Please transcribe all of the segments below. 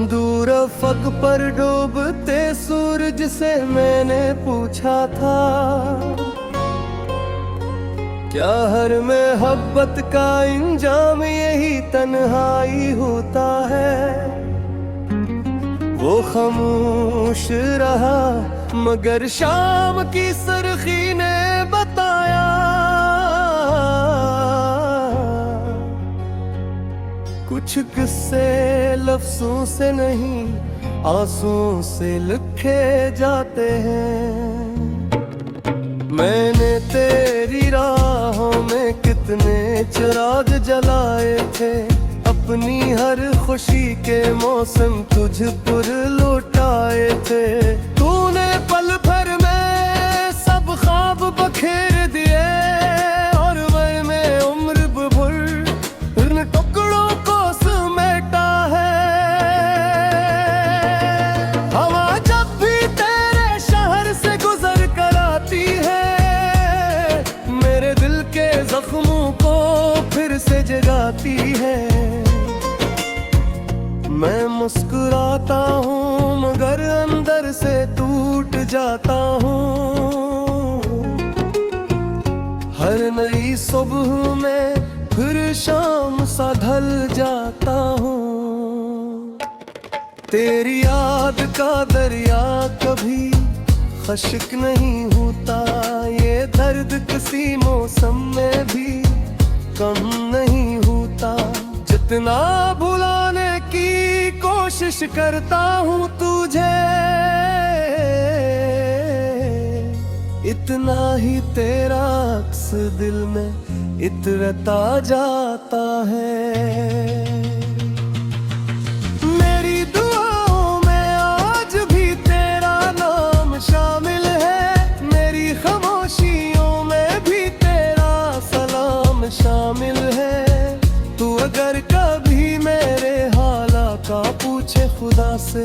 दूर अफक पर डूबते सूरज से मैंने पूछा था, क्या हर मोहब्बत का इंजाम यही तन्हाई होता है। वो खामोश रहा मगर शाम की सुर्खी ने बताया, कुछ किस्से लफ्जों से नहीं आंसुओं से लिखे जाते हैं। मैंने तेरी राहों में कितने चिराग जलाए थे, अपनी हर खुशी के मौसम तुझ पर लौटाए थे। तूने पल भर में सब ख्वाब बखेर दिए और मैं उम्र भर इन टुकड़ों को समेटा है। हवा जब भी तेरे शहर से गुजर कर आती है, मेरे दिल के जख्मों को फिर से जगाती है। मैं मुस्कुराता हूँ मगर अंदर से टूट जाता हूँ। हर नई सुबह में फिर शाम सा ढल जाता हूँ। तेरी याद का दरिया कभी खश्क नहीं होता, ये दर्द किसी मौसम में भी कम नहीं होता। जितना भुलाने की कोशिश करता हूँ तुझे, इतना ही तेरा अक्स दिल में इतरता जाता है। मेरी दुआओं में आज भी तेरा नाम शामिल है, मेरी खामोशियों में भी तेरा सलाम शामिल है। तू अगर कभी मेरे हाला का पूछे खुदा से,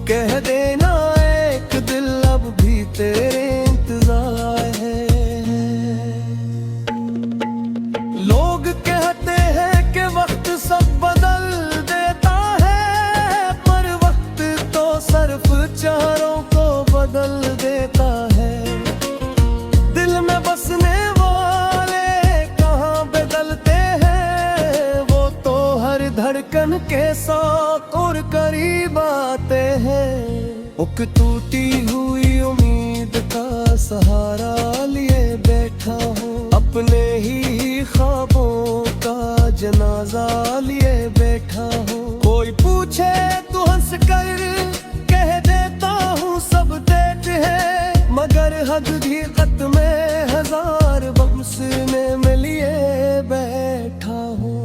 कह देना एक दिल अब भी तेरे इंतजार है। लोग कहते हैं कि वक्त सब बदल देता है, पर वक्त तो सिर्फ चारों को बदल देता है। दिल में बसने धड़कन के साथ और करीब आते हैं। एक टूटी हुई उम्मीद का सहारा लिए बैठा हूँ, अपने ही ख्वाबों का जनाजा लिए बैठा हूँ। कोई पूछे तो हंस कर कह देता हूँ सब देख है, मगर हकीकत में हजार बमसने में लिए बैठा हूँ।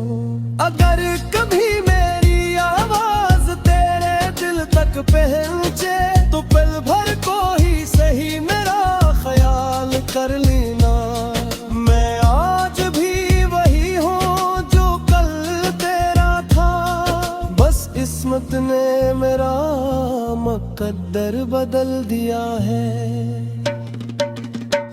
अगर कभी मेरी आवाज तेरे दिल तक पहुंचे, तो पल भर को ही सही मेरा ख्याल कर लेना। मैं आज भी वही हूँ जो कल तेरा था, बस किस्मत ने मेरा मुकद्दर बदल दिया है।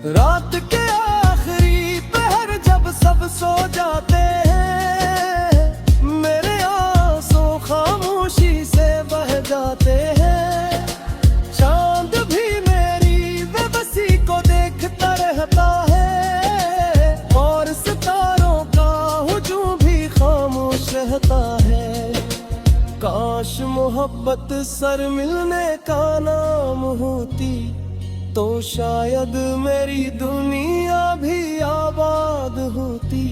रात के आखिरी पहर जब सब सो जाते हैं, मेरे आंसू खामोशी से बह जाते हैं। चांद भी मेरी बेबसी को देखता रहता है, और सितारों का हुजूम भी खामोश रहता है। काश मोहब्बत सर मिलने का नाम होती, तो शायद मेरी दुनिया भी आबाद होती।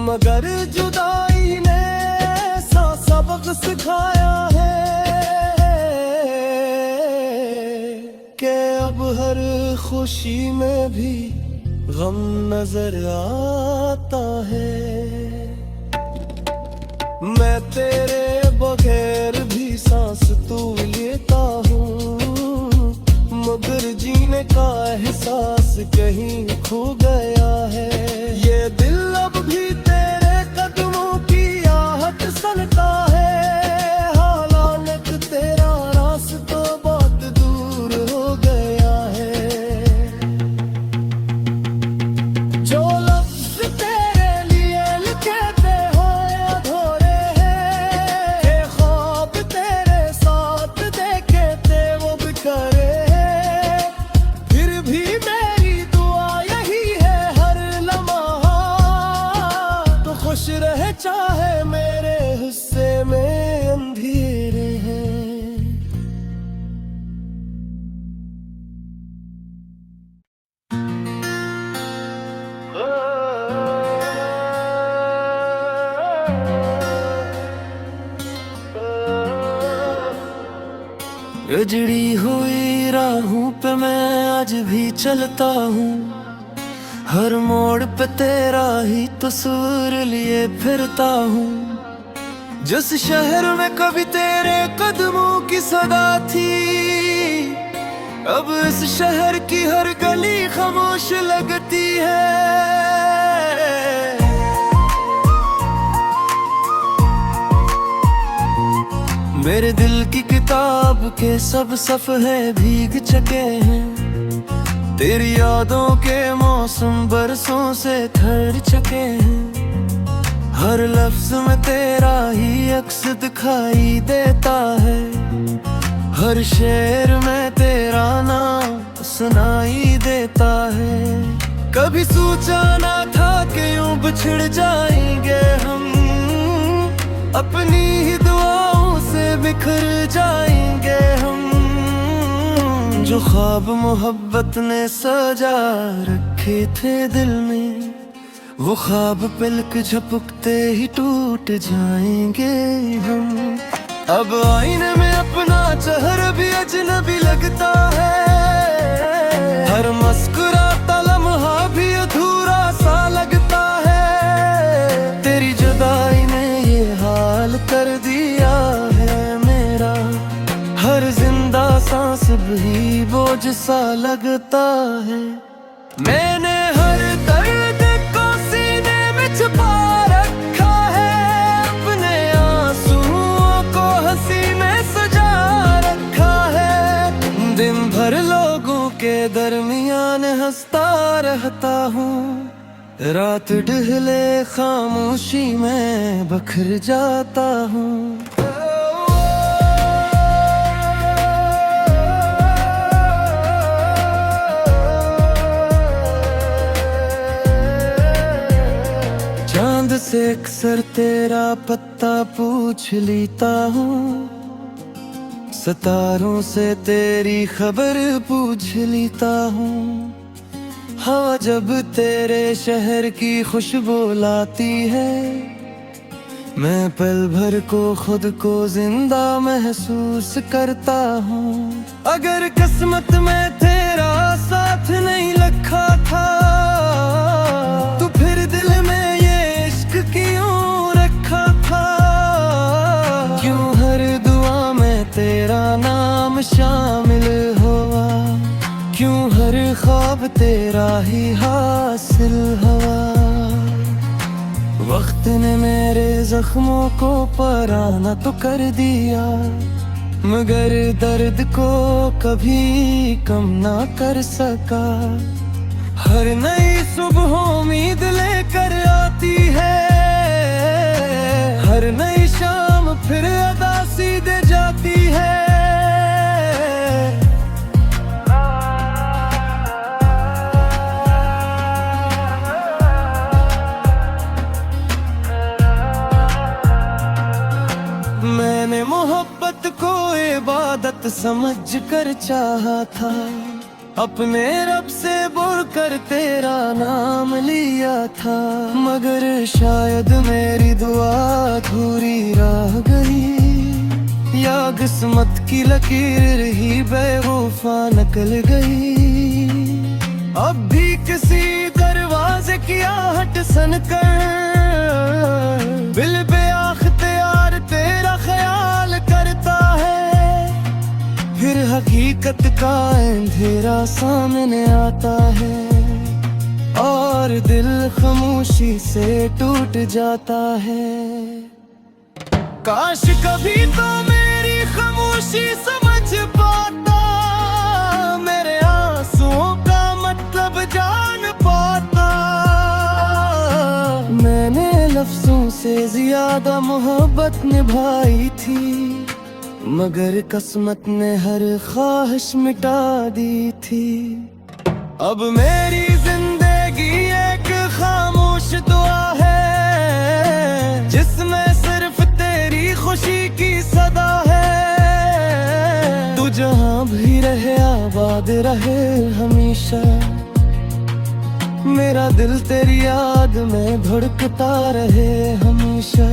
मगर जुदाई ने ऐसा सबक सिखाया है कि अब हर खुशी में भी गम नजर आता है। मैं तेरे बगैर भी सांस तो लेता हूँ, मगर जीने का एहसास कहीं खो गया है। ये दिल अब भी तेरे कदमों की आहट सुनता है, हालांकि तेरा रास्ता बहुत दूर हो गया है। जो लफ्ज तेरे लिए लिखे थे हैं अधूरे हैं, ये ख्वाब उजड़ी हुई राहों पे मैं आज भी चलता हूँ, हर मोड़ पे तेरा ही तस्वीर लिए फिरता हूँ। जिस शहर में कभी तेरे कदमों की सदा थी, अब इस शहर की हर गली खामोश लगती है। मेरे दिल की किताब के सब सफ़े भीग चुके हैं, तेरी यादों के मौसम बरसों से ठहर चुके हैं। हर लफ्ज में तेरा ही अक्स दिखाई देता है, हर शेर में तेरा नाम सुनाई देता है। कभी सोचा ना था कि यूं बिछड़ जाएंगे हम, अपनी ही दुआओं से बिखर जाएंगे हम। जो ख्वाब मोहब्बत ने सजा रखे थे दिल में, वो ख्वाब पलक झपकते ही टूट जाएंगे हम। अब आईने में अपना चेहरा भी अजनबी लगता है, हर मुस्कुराता लम्हा भी अधूरा सा लगता है। तेरी जुदाई ने ये हाल कर दिया है मेरा, हर जिंदा सांस भी बोझ सा लगता है। मैंने हर दर्द को सीने में छुपा रखा है, अपने आंसुओं को हंसी में सजा रखा है। दिन भर लोगों के दरमियान हंसता रहता हूँ, रात ढले खामोशी में बखर जाता हूँ। चांद से अक्सर तेरा पत्ता पूछ लेता हूँ, सितारों से तेरी खबर पूछ लेता हूँ। हवा जब तेरे शहर की खुशबू लाती है, मैं पल भर को खुद को जिंदा महसूस करता हूँ। अगर किस्मत में तेरा साथ नहीं लिखा था, तो फिर दिल में ये इश्क क्यों रखा था। क्यों हर दुआ में तेरा नाम शामिल हुआ, क्यों हर ख्वाब तेरा ही हासिल हुआ। वक्त ने मेरे जख्मों को पराना तो कर दिया, मगर दर्द को कभी कम ना कर सका। हर नई सुबह उम्मीद लेकर आती है, हर नई शाम फिर अदा सीधे जाती है। मैंने मोहब्बत को इबादत समझ कर चाहा था, अपने रब से बोल कर तेरा नाम लिया था। मगर शायद मेरी दुआ अधूरी रह गई, या किस्मत की लकीर ही बेवफा निकल गई। अब भी किसी दरवाजे की आहट सुनकर दिल बेअख्तियार तेरा ख्याल करता है। फिर हकीकत का अंधेरा सामने आता है, और दिल खामोशी से टूट जाता है। काश कभी तो मेरी खामोशी समझ पाता, मेरे आंसुओं का मतलब जान पाता। मैंने लफ्जों से ज्यादा मोहब्बत निभाई थी, मगर किस्मत ने हर ख्वाहिश मिटा दी थी। अब मेरी जिंदगी एक खामोश दुआ है, जिसमें सिर्फ तेरी खुशी की सदा है। तू जहाँ भी रहे आबाद रहे हमेशा, मेरा दिल तेरी याद में धड़कता रहे हमेशा।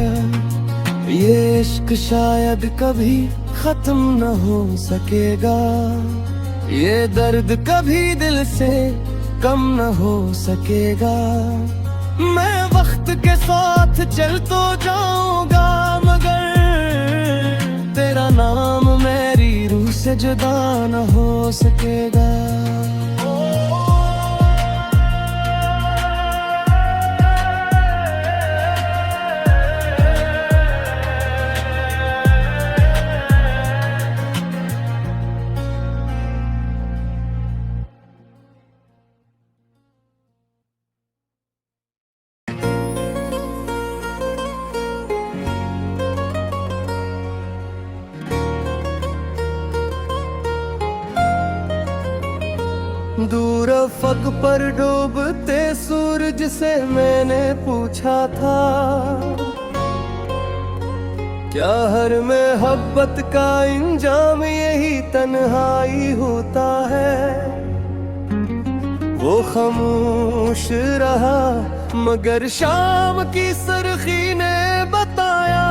ये इश्क शायद कभी खत्म न हो सकेगा, ये दर्द कभी दिल से कम न हो सकेगा। मैं वक्त के साथ चल तो जाऊंगा, मगर तेरा नाम मेरी रूह से जुदा न हो सकेगा। दूर अफक पर डूबते सूरज से मैंने पूछा था, क्या हर मोहब्बत का इंजाम यही तन्हाई होता है। वो खामोश रहा मगर शाम की सुर्खी ने बताया,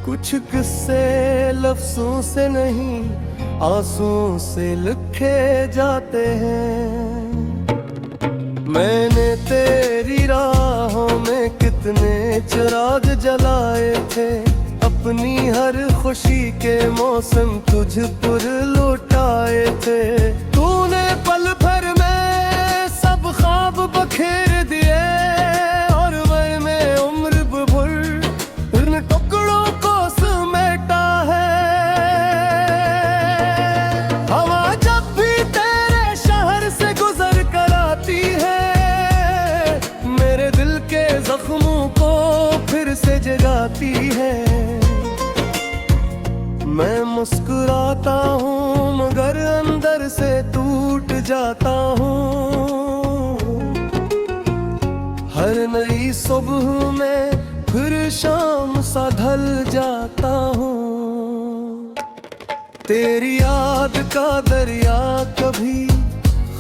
कुछ किस्से लफ्जों से नहीं आंसुओं से लिखे जाते हैं। मैंने तेरी राहों में कितने चिराग जलाए थे, अपनी हर खुशी के मौसम तुझ पर लौटाए थे। तूने पल भर में सब ख्वाब बखेर दिए, और मैंने उम्र भर इन टुकड़ों को समेटा है। हवा जब भी तेरे शहर से गुजर कर आती है, मेरे दिल के जख्मों को फिर से जगाती है। मैं मुस्कुराता हूँ मगर अंदर से टूट जाता हूँ। हर नई सुबह में फिर शाम सा ढल जाता हूँ। तेरी याद का दरिया कभी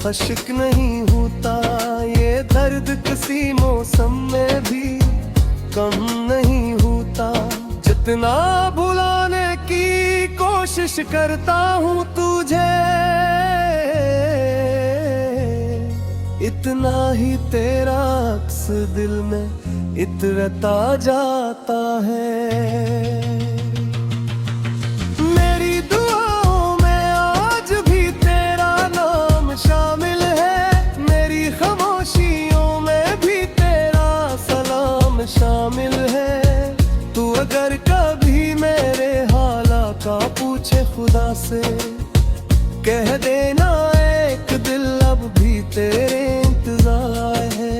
खश्क नहीं होता, ये दर्द किसी मौसम में भी कम नहीं होता। जितना भुलाने की कोशिश करता हूँ तुझे, इतना ही तेरा अक्स दिल में इतरता जाता है। मेरी दुआओं में आज भी तेरा नाम शामिल है, मेरी खामोशियों में भी तेरा सलाम शामिल है। तू अगर कभी मेरे हाला का पूछे खुदा से, कह देना एक दिल अब भी तेरे इंतजार है।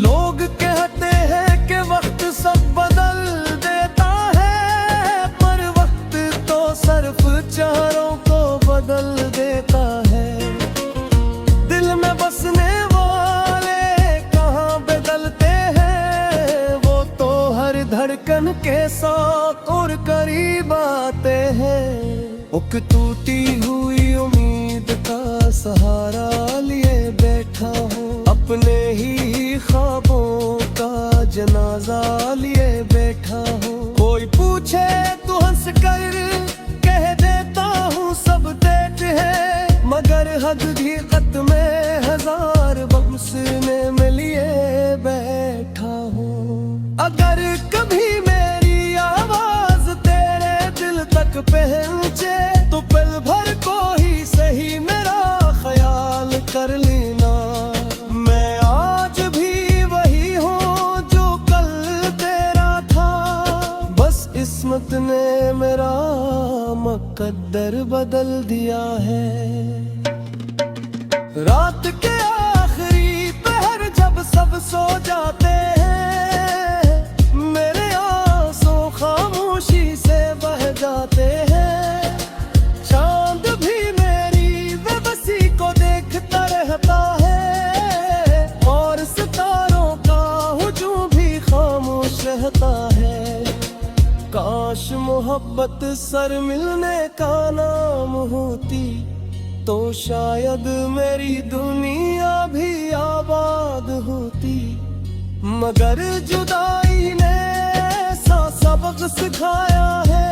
लोग कहते हैं कि वक्त सब बदल देता है, पर वक्त तो सिर्फ चारों को बदल देता है। दिल में बसने वाले कहाँ बदलते हैं, वो तो हर धड़कन के साथ और करीब आते हैं। एक टूटी हुई उम्मीद का सहारा लिए बैठा हूँ, अपने ही ख्वाबों का जनाजा लिए बैठा हूँ। कोई पूछे तो हंस कर कह देता हूँ सब देख है, मगर हकीकत में हजार बमसने में लिए बैठा हूँ। अगर कभी मेरी आवाज तेरे दिल तक पहुँचे, तो पल भर को ही सही मेरा ख्याल कर लेना। मैं आज भी वही हूँ जो कल तेरा था, बस किस्मत ने मेरा मुकद्दर बदल दिया है। रात के आखिरी पहर जब सब सो जाते हैं, मेरे आंसू खामोशी से बह जाते हैं। चांद भी मेरी बेबसी को देखता रहता है, और सितारों का हुजूम भी खामोश रहता है। काश मोहब्बत सर मिलने का नाम होती, तो शायद मेरी दुनिया भी आबाद होती। मगर जुदाई ने ऐसा सबक सिखाया है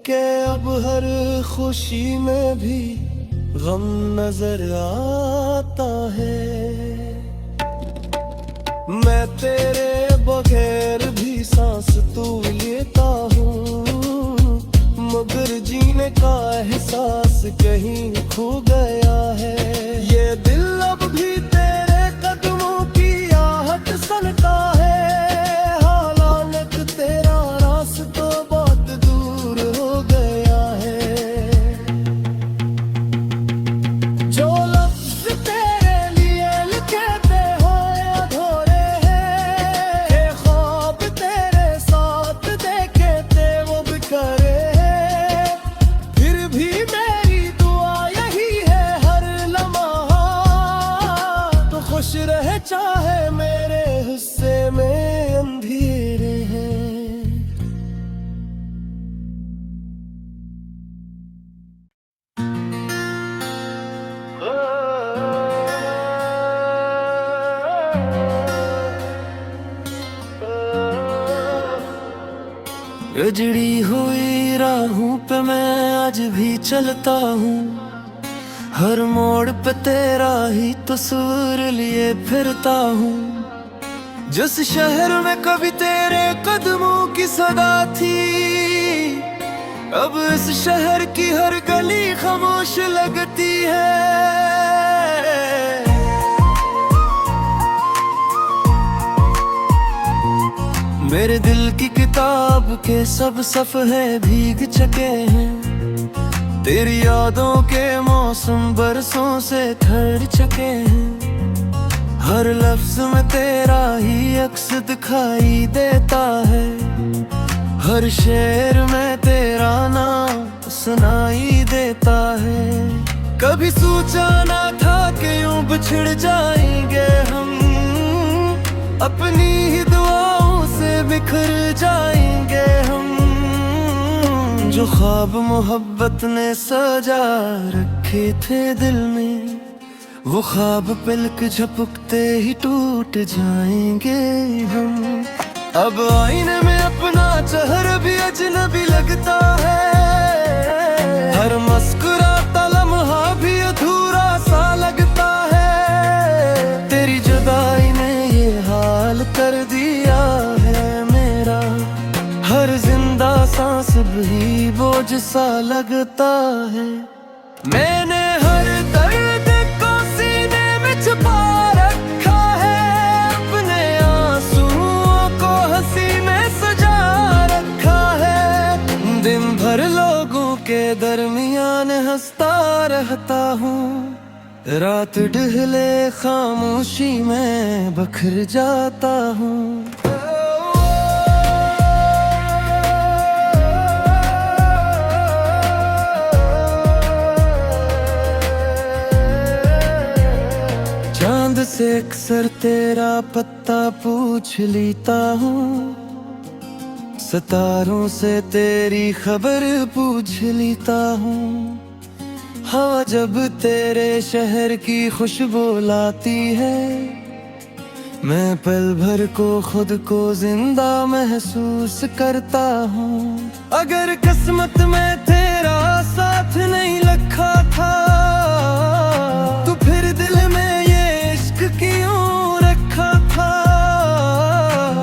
कि अब हर खुशी में भी गम नजर आता है। मैं तेरे बगैर भी सांस तो लेता हूँ, मगर जीने का एहसास कहीं खो गया है। ये दिल अब भी तेरे कदमों की आहट सुनता है, हालांकि तेरा रास्ता बहुत दूर हो गया है। जो लफ्ज़ तेरे लिए लिखे थे हो अधूरे हैं, ये ख्वाब तेरे साथ देखे थे वो बिखरे हैं। फिर भी मेरी दुआ यही है हर लम्हा, तो खुश रहे चाहे मेरे हिस्से में अंधेरे हैं। उजड़ी हुई राहों पे मैं आज भी चलता हूँ, हर मोड़ पे तेरा ही तस्वीर लिए फिरता हूँ। जिस शहर में कभी तेरे कदमों की सदा थी, अब इस शहर की हर गली खामोश लगती है। मेरे दिल की किताब के सब सफ़े भीग चुके हैं, तेरी यादों के मौसम बरसों से ठहर चुके हैं। हर लफ्ज़ में तेरा ही अक्स दिखाई देता है, हर शेर में तेरा नाम सुनाई देता है। कभी सोचा ना था कि यूं बिछड़ जाएंगे हम, अपनी ही दुआओं से बिखर जाएंगे हम। जो ख्वाब मोहब्बत ने सजा रखे थे दिल में, वो ख्वाब पलक झपकते ही टूट जाएंगे हम। अब आईने में अपना चेहरा भी अजनबी लगता है, हर मुस्कुराता लम्हा भी अधूरा सा लगता है। तेरी जुदाई ने ये हाल कर दिया है मेरा, हर जिंदा सांस भी बोझ सा लगता है। मैंने हर दर्द को सीने में छुपा रखा है, अपने आंसुओं को हंसी में सजा रखा है। दिन भर लोगों के दरमियान हंसता रहता हूँ, रात ढले खामोशी में बखर जाता हूँ। चांद से अक्सर तेरा पत्ता पूछ लेता हूँ, सितारों से तेरी खबर पूछ लेता हूँ। हवा जब तेरे शहर की खुशबू लाती है, मैं पल भर को खुद को जिंदा महसूस करता हूँ। अगर किस्मत में तेरा साथ नहीं लिखा था, तो फिर दिल में ये इश्क क्यों रखा था।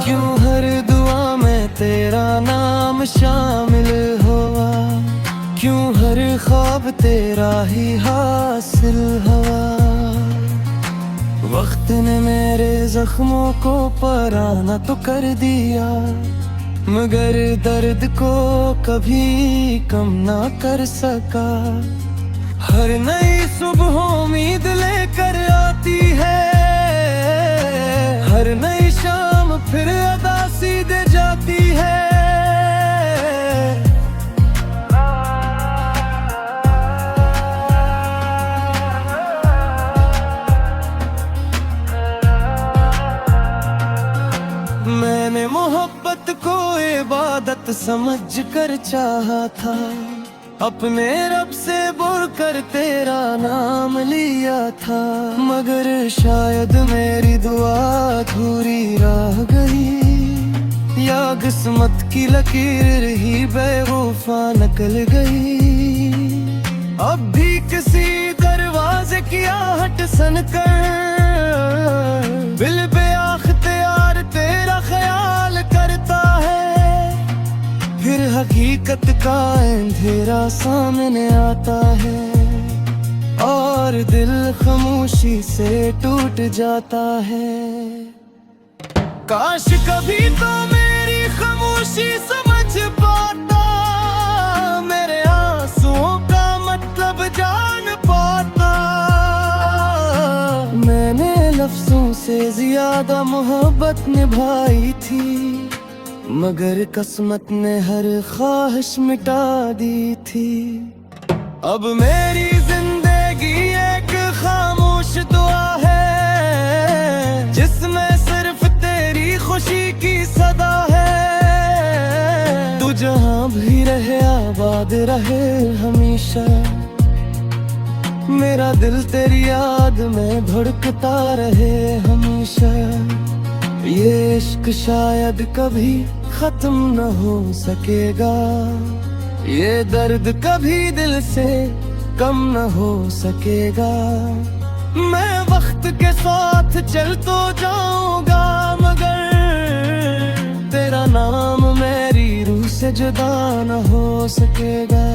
क्यों हर दुआ में तेरा नाम शामिल हुआ, क्यों हर ख्वाब तेरा ही हासिल हुआ। वक्त ने मेरे जख्मों को पराना तो कर दिया, मगर दर्द को कभी कम ना कर सका। हर नई सुबह उम्मीद लेकर आती है, हर नई शाम फिर अदासी दे जाती है। मैंने मोहब्बत को इबादत समझ कर चाहा था, अपने रब से बोल कर तेरा नाम लिया था, मगर शायद मेरी दुआ अधूरी रह गई, या किस्मत की लकीर ही बेवफा निकल गई। अब भी किसी दरवाजे की आहट सुनकर दिल बेअख्तियार तेरा ख्याल करता है, फिर हकीकत का अंधेरा सामने आता है और दिल खामोशी से टूट जाता है। काश कभी तो मेरी खामोशी समझ पाता, मेरे आंसुओं का मतलब जान पाता। मैंने लफ्जों से ज्यादा मोहब्बत निभाई थी, मगर किस्मत ने हर ख्वाहिश मिटा दी थी। अब मेरी जिंदगी एक खामोश दुआ है, जिसमें सिर्फ तेरी खुशी की सदा है। तू जहां भी रहे आबाद रहे हमेशा, मेरा दिल तेरी याद में धड़कता रहे हमेशा। ये इश्क शायद कभी खत्म न हो सकेगा, ये दर्द कभी दिल से कम न हो सकेगा। मैं वक्त के साथ चल तो जाऊंगा, मगर तेरा नाम मेरी रूह से जुदा न हो सकेगा।